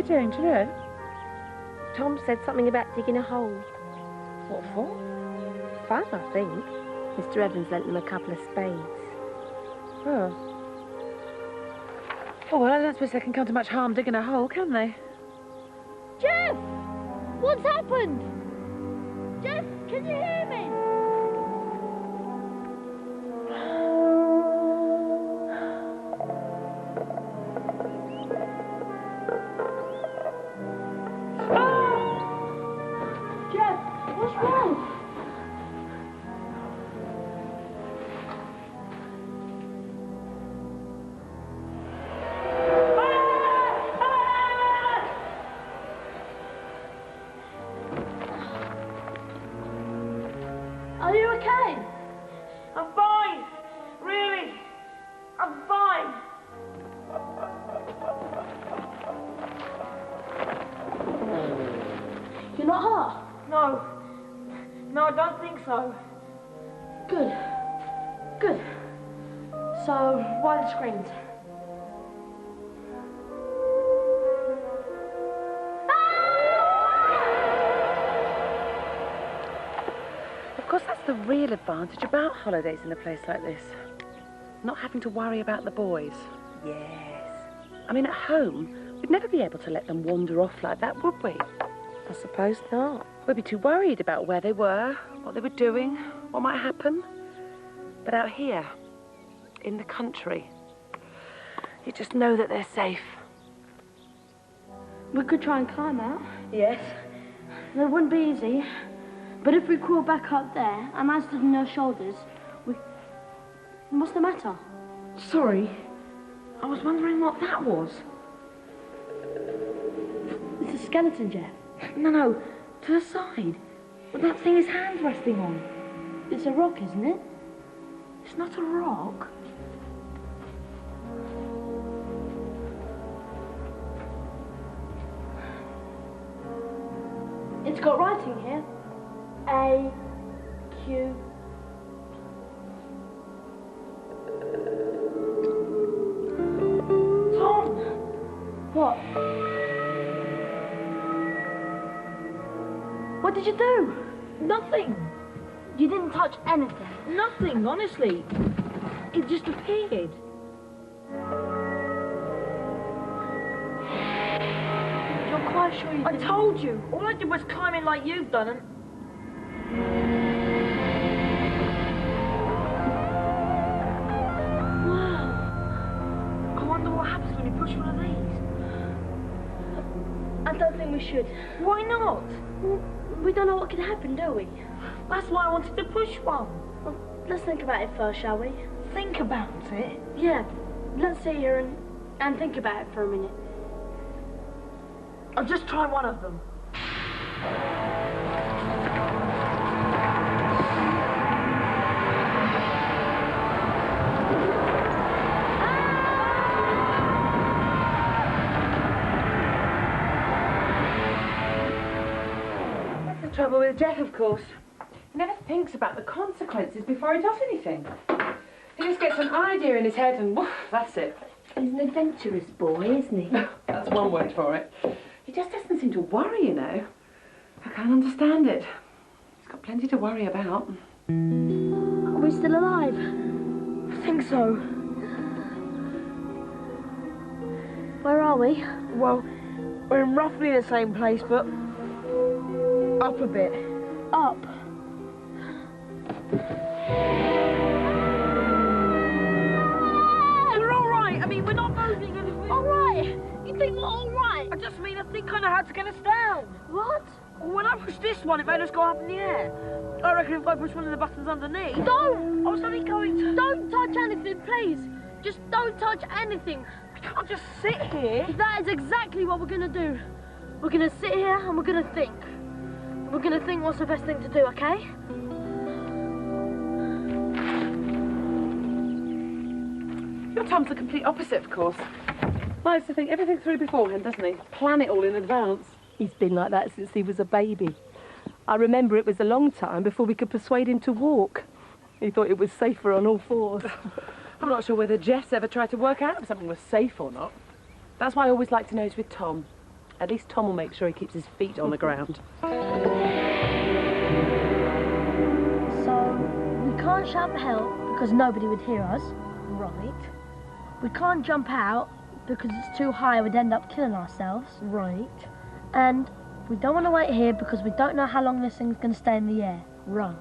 doing, do you know? Tom said something about digging a hole. What for? Fun, I think. Mr. Evans lent them a couple of spades. Oh. Oh, well, I don't suppose they can come to much harm digging a hole, can they? Jeff! What's happened? Jeff, can you hear me? Jeff, what's wrong? Are you okay? I'm fine. Really. I'm fine. You're not hurt? No. No, I don't think so. Good. Good. So, why the screams? Of course, that's the real advantage about holidays in a place like this. Not having to worry about the boys. Yes. I mean, at home, we'd never be able to let them wander off like that, would we? I suppose not. We'd be too worried about where they were, what they were doing, what might happen. But out here, in the country, you just know that they're safe. We could try and climb out. Yes. It wouldn't be easy. But if we crawl back up there and I stood on your shoulders, what's the matter? Sorry. I was wondering what that was. It's a skeleton, Jeff. No, to the side. What that thing his hand's resting on. It's a rock, isn't it? It's not a rock. It's got writing here. A, Q. Tom! What? What did you do? Nothing. You didn't touch anything. Nothing, honestly. It just appeared. You're quite sure you I didn't? told you. All I did was climb in like you've done and... Wow. I wonder what happens when you push one of these. I don't think we should. Why not? We don't know what could happen, do we? That's why I wanted to push one. Well, let's think about it first, shall we? Think about it. Yeah. Let's sit here and think about it for a minute. I'll just try one of them. That's the trouble with Jeff, of course. He never thinks about the consequences before he does anything. He just gets an idea in his head and woof, that's it. He's an adventurous boy, isn't he? That's one word for it. He just doesn't seem to worry, you know. I can't understand it. He's got plenty to worry about. Are we still alive? I think so. Where are we? Well, we're in roughly the same place, but up a bit. Up. We're all right. I mean, we're not moving anything. All right. You think we're all right? I just mean, I think I know how to get us down. What? When I pushed this one, it made us go up in the air. I reckon if I push one of the buttons underneath... Don't! I was only going to... Don't touch anything, please. Just don't touch anything. I can't just sit here. That is exactly what we're going to do. We're going to sit here and we're going to think. We're going to think what's the best thing to do, okay? Your Tom's the complete opposite, of course. Likes to think everything through beforehand, doesn't he? Plan it all in advance. He's been like that since he was a baby. I remember it was a long time before we could persuade him to walk. He thought it was safer on all fours. I'm not sure whether Jeff's ever tried to work out if something was safe or not. That's why I always like to nose with Tom. At least Tom will make sure he keeps his feet on the ground. So, we can't shout for help because nobody would hear us. Right. We can't jump out because it's too high, we'd end up killing ourselves. Right. And we don't want to wait here because we don't know how long this thing's going to stay in the air. Right.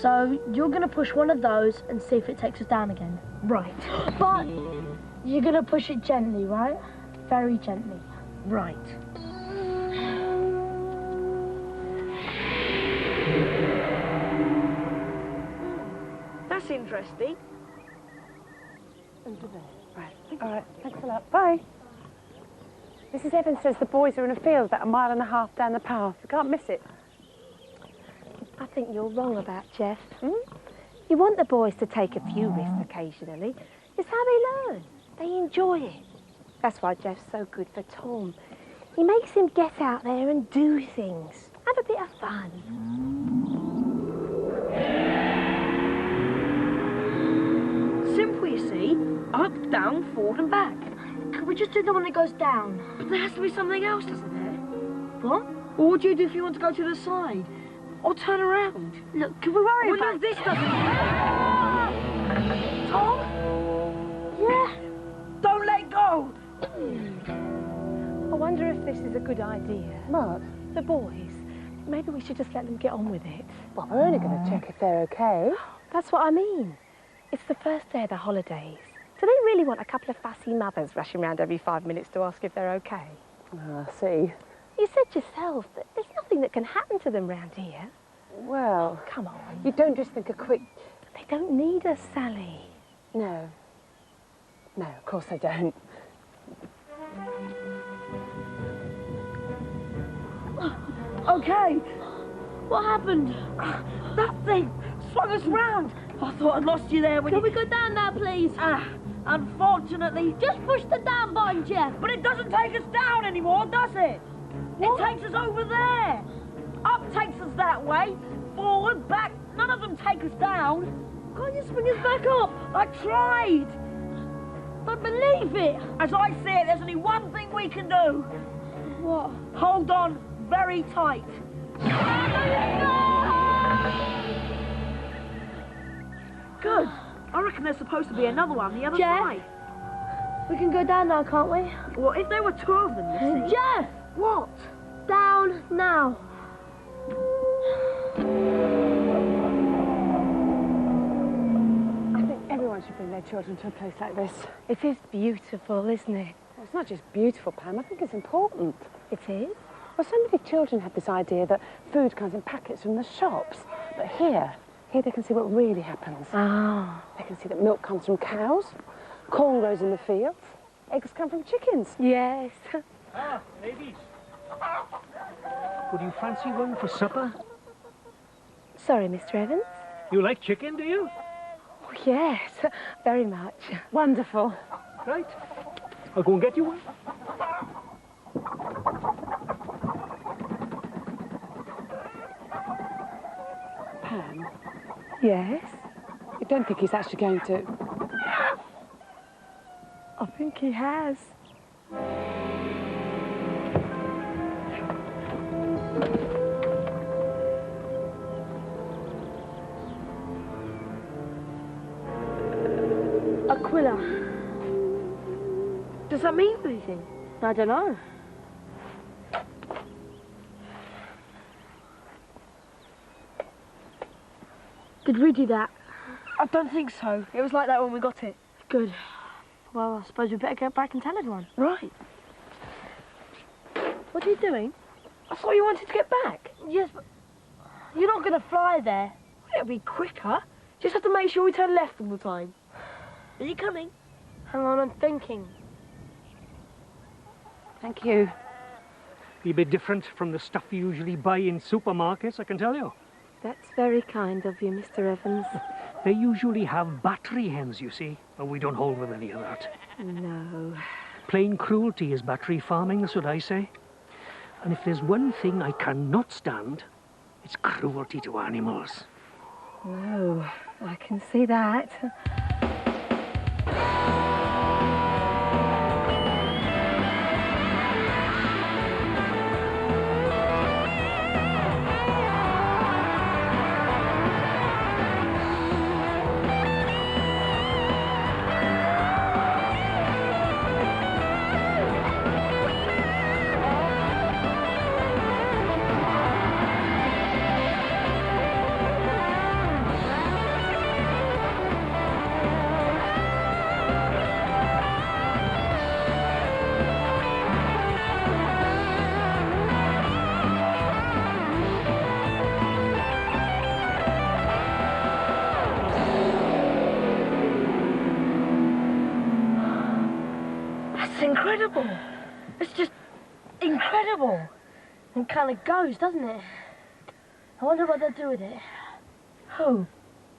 So, you're going to push one of those and see if it takes us down again. Right. But you're going to push it gently, right? Very gently. Right. That's interesting. Over there. Right. All right. Thanks a lot. Bye. Mrs. Evans says the boys are in a field about 1.5 miles down the path. We can't miss it. I think you're wrong about Jeff. You want the boys to take a few risks occasionally. It's how they learn. They enjoy it. That's why Jeff's so good for Tom. He makes him get out there and do things. Have a bit of fun. Simple, you see. Up, down, forward and back. Could we just do the one that goes down? But there has to be something else, doesn't there? What? Or what do you do if you want to go to the side? Or turn around? Look, can we worry Well, about no, this doesn't... Tom? Yeah? Don't let go! I wonder if this is a good idea. What? The boys. Maybe we should just let them get on with it. Well, we're only going to check if they're okay. That's what I mean. It's the first day of the holidays. Do they really want a couple of fussy mothers rushing around every 5 minutes to ask if they're okay? I see. You said yourself that there's nothing that can happen to them round here. Well, Come on. you don't just think a quick... They don't need us, Sally. No. No, of course I don't. Okay. What happened? That thing swung us round. I thought I'd lost you there when Can you... we go down now, please? Unfortunately... Just push the down button, Jeff. But it doesn't take us down anymore, does it? What? It takes us over there. Up takes us that way. Forward, back, none of them take us down. Can't you swing us back up? I tried. Don't believe it. As I see it, there's only one thing we can do. What? Hold on very tight. Good. I reckon there's supposed to be another one the other Jeff? side. We can go down now, can't we? Well, if there were two of them, you see. Jeff! What? Down now. I think everyone should bring their children to a place like this. It is beautiful, isn't it? Well, it's not just beautiful, Pam. I think it's important. It is. Well, so many children have this idea that food comes in packets from the shops. But here they can see what really happens. Ah. They can see that milk comes from cows, corn grows in the fields, eggs come from chickens. Yes. Ah, ladies. Would you fancy one for supper? Sorry, Mr. Evans. You like chicken, do you? Oh, yes, very much. Wonderful. Right. I'll go and get you one. Pam, Yes? you don't think he's actually going to... I think he has. Aquila. Does that mean anything? I don't know. Did we do that? I don't think so. It was like that when we got it. Good. Well, I suppose we better go back and tell everyone. Right. What are you doing? I thought you wanted to get back. Yes, but you're not going to fly there. It'll be quicker. Just have to make sure we turn left all the time. Are you coming? Hang on, I'm thinking. Thank you. Be a bit different from the stuff you usually buy in supermarkets, I can tell you. That's very kind of you, Mr. Evans. They usually have battery hens, you see, but we don't hold with any of that. No. Plain cruelty is battery farming, that's what I say. And if there's one thing I cannot stand, it's cruelty to animals. No, I can see that. incredible. It's just incredible. It kind of goes, doesn't it? I wonder what they'll do with it. Who?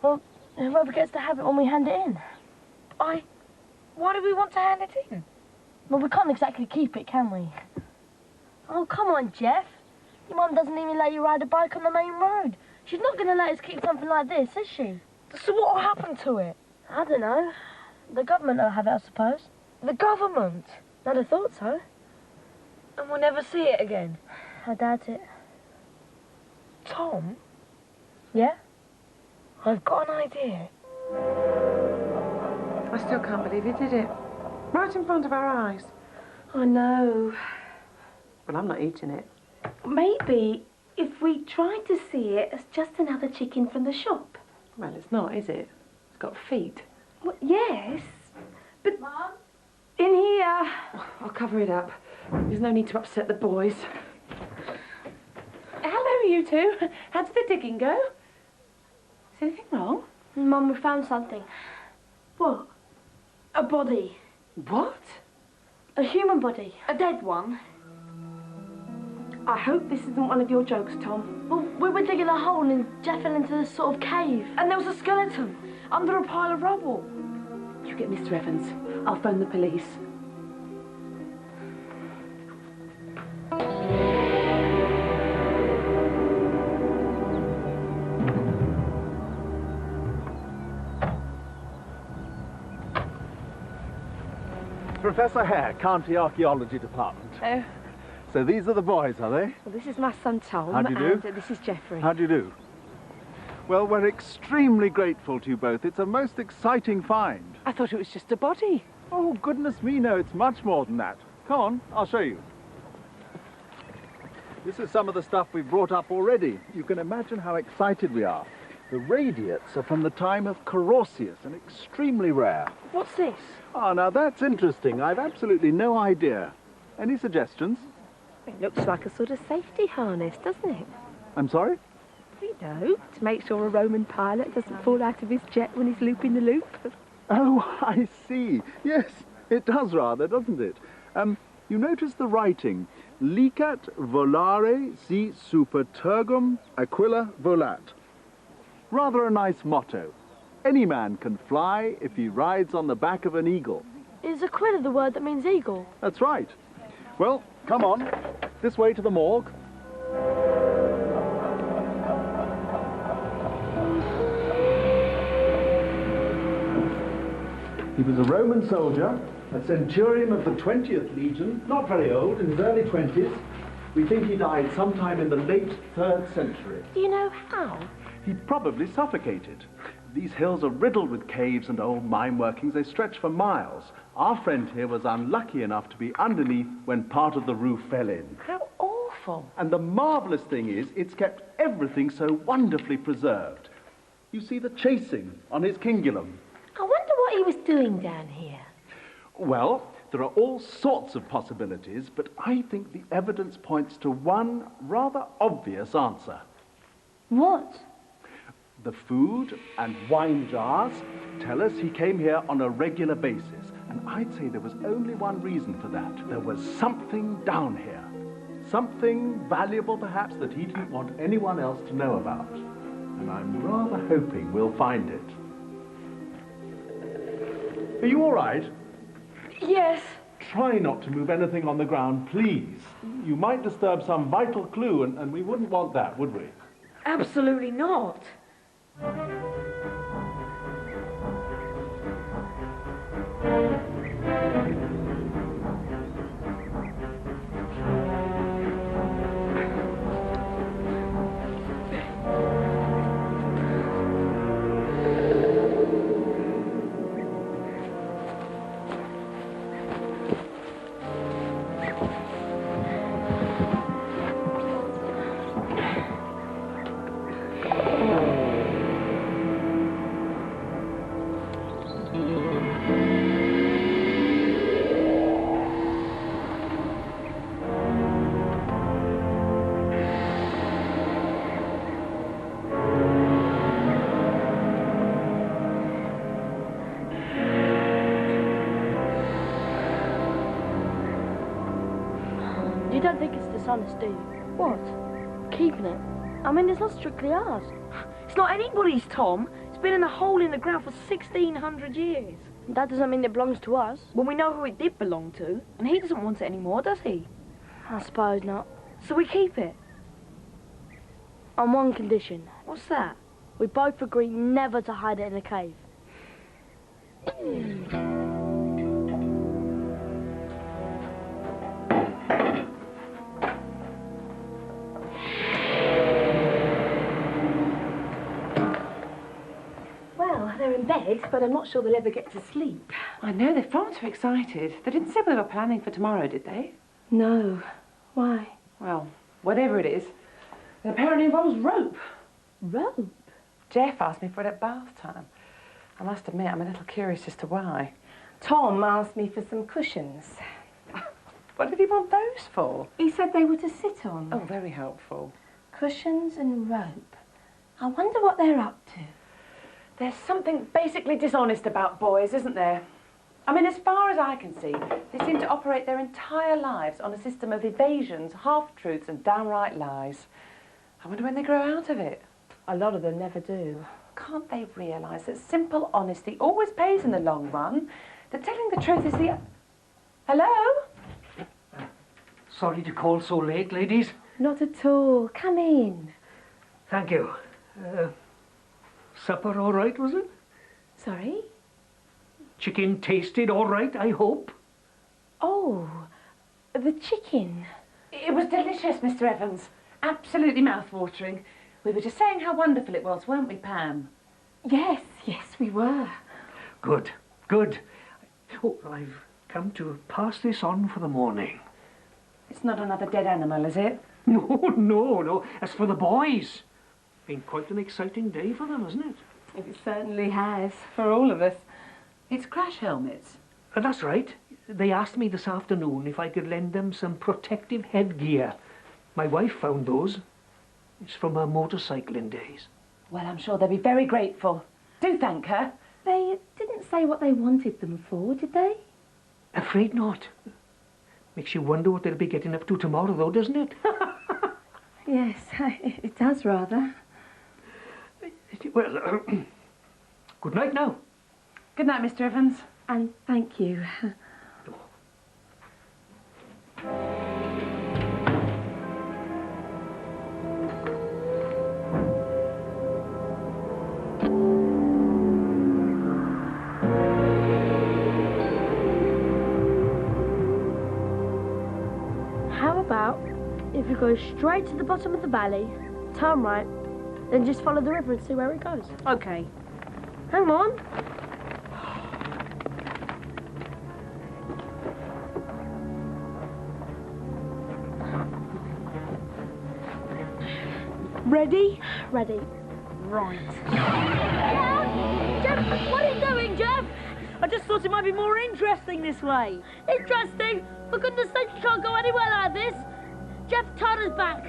Well, whoever gets to have it when we hand it in. Why do we want to hand it in? Well, we can't exactly keep it, can we? Oh, come on, Jeff. Your mum doesn't even let you ride a bike on the main road. She's not going to let us keep something like this, is she? So what will happen to it? I don't know. The government will have it, I suppose. The government? I'd have thought so. And we'll never see it again? I doubt it. Tom? Yeah? I've got an idea. I still can't believe you did it. Right in front of our eyes. I know. But I'm not eating it. Maybe if we tried to see it as just another chicken from the shop. Well, it's not, is it? It's got feet. Well, yes, but... Mum? In here. I'll cover it up. There's no need to upset the boys. Hello, you two. How did the digging go? Is anything wrong? Mum, we found something. What? A body. What? A human body. A dead one? I hope this isn't one of your jokes, Tom. Well, we were digging a hole and Jeff fell into this sort of cave. And there was a skeleton under a pile of rubble. You get Mr. Evans. I'll phone the police. Professor Hare, County Archaeology Department. Oh. So these are the boys, are they? Well, this is my son, Tom. How do you do? And this is Jeffrey. How do you do? Well, we're extremely grateful to you both. It's a most exciting find. I thought it was just a body. Oh, goodness me, no, it's much more than that. Come on, I'll show you. This is some of the stuff we've brought up already. You can imagine how excited we are. The radiates are from the time of Carausius and extremely rare. What's this? Ah, now that's interesting. I've absolutely no idea. Any suggestions? It looks like a sort of safety harness, doesn't it? I'm sorry? You know, to make sure a Roman pilot doesn't fall out of his jet when he's looping the loop. Oh, I see. Yes, it does rather, doesn't it? You notice the writing. Licat volare si super tergum Aquila volat. Rather a nice motto. Any man can fly if he rides on the back of an eagle. Is Aquila the word that means eagle? That's right. Well, come on. This way to the morgue. He was a Roman soldier, a centurion of the 20th Legion, not very old, in his early 20s. We think he died sometime in the late 3rd century. Do you know how? He probably suffocated. These hills are riddled with caves and old mine workings. They stretch for miles. Our friend here was unlucky enough to be underneath when part of the roof fell in. How awful. And the marvellous thing is, it's kept everything so wonderfully preserved. You see the chasing on his cingulum. I wonder what he was doing down here. Well, there are all sorts of possibilities, but I think the evidence points to one rather obvious answer. What? The food and wine jars tell us he came here on a regular basis, and I'd say there was only one reason for that. There was something down here. Something valuable, perhaps, that he didn't want anyone else to know about. And I'm rather hoping we'll find it. Are you all right? Yes. Try not to move anything on the ground, please. You might disturb some vital clue, and we wouldn't want that, would we? Absolutely not. dishonest, do you? What? Keeping it? I mean, it's not strictly ours. It's not anybody's, Tom. It's been in a hole in the ground for 1,600 years. That doesn't mean it belongs to us. Well, we know who it did belong to, and he doesn't want it anymore, does he? I suppose not. So we keep it. On one condition. What's that? We both agree never to hide it in a cave. Well, they're in bed, but I'm not sure they'll ever get to sleep. I know, they're far too excited. They didn't say what they were planning for tomorrow, did they? No. Why? Well, whatever it is, it apparently involves rope. Rope? Jeff asked me for it at bath time. I must admit, I'm a little curious as to why. Tom asked me for some cushions. What did he want those for? He said they were to sit on. Oh, very helpful. Cushions and rope. I wonder what they're up to. There's something basically dishonest about boys, isn't there? I mean, as far as I can see, they seem to operate their entire lives on a system of evasions, half-truths and downright lies. I wonder when they grow out of it. A lot of them never do. Can't they realise that simple honesty always pays in the long run? That telling the truth is the... Hello? Sorry to call so late, ladies. Not at all. Come in. Thank you. Supper all right, was it? Sorry? Chicken tasted all right, I hope? Oh, the chicken. It was delicious, Mr. Evans. Absolutely mouth-watering. We were just saying how wonderful it was, weren't we, Pam? Yes, we were. Good, good. Oh, I've come to pass this on for the morning. It's not another dead animal, is it? No. As for the boys, been quite an exciting day for them, hasn't it? It certainly has, for all of us. It's crash helmets. That's right. They asked me this afternoon if I could lend them some protective headgear. My wife found those. It's from her motorcycling days. Well, I'm sure they'll be very grateful. Do thank her. They didn't say what they wanted them for, did they? Afraid not. Makes you wonder what they'll be getting up to tomorrow, though, doesn't it? Yes, it does rather. Well, good night now. Good night, Mr. Evans. And thank you. How about if we go straight to the bottom of the valley, turn right, then just follow the river and see where it goes? Okay. Hang on. Ready? Ready. Right. Jeff, what are you doing, Jeff? I just thought it might be more interesting this way. Interesting. For goodness sake, you can't go anywhere like this. Jeff, turn us back.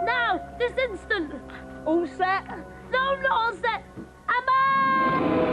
Now, this instant. All set? No, not all set. Emma!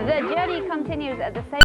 The journey continues at the same